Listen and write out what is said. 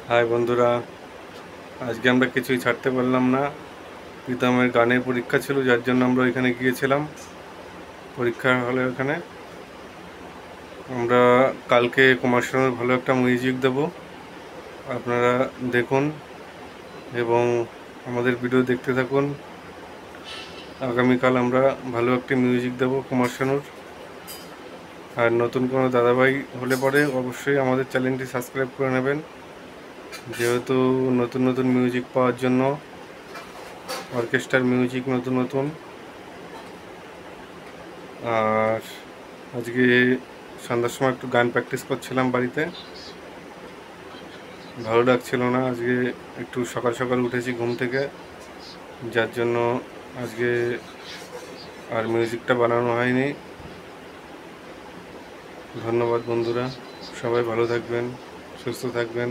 High বন্ধুরা, আজকে আমরা কিছুই ছাড়তে পারলাম না। প্রীতমের গানের পরীক্ষা ছিল, যার জন্য আমরা ওইখানে গিয়েছিলাম। পরীক্ষা হলে ওখানে আমরা কালকে কুমার শানুর ভালো একটা মিউজিক দেব, আপনারা দেখুন এবং আমাদের ভিডিও দেখতে থাকুন। আগামীকাল আমরা ভালো একটি মিউজিক দেব কুমার শানুর। আর নতুন কোনো দাদাভাই হলে পরে অবশ্যই আমাদের চ্যানেলটি সাবস্ক্রাইব করে নেবেন, যেহেতু নতুন নতুন মিউজিক পাওয়ার জন্য, অর্কেস্ট্রার মিউজিক নতুন নতুন। আর আজকে সন্ধ্যার সময় একটু গান প্র্যাকটিস করছিলাম বাড়িতে, ভালো লাগছিল না। আজকে একটু সকাল সকাল উঠেছি ঘুম থেকে, যার জন্য আজকে আর মিউজিকটা বানানো হয়নি। ধন্যবাদ বন্ধুরা, সবাই ভালো থাকবেন, সুস্থ থাকবেন।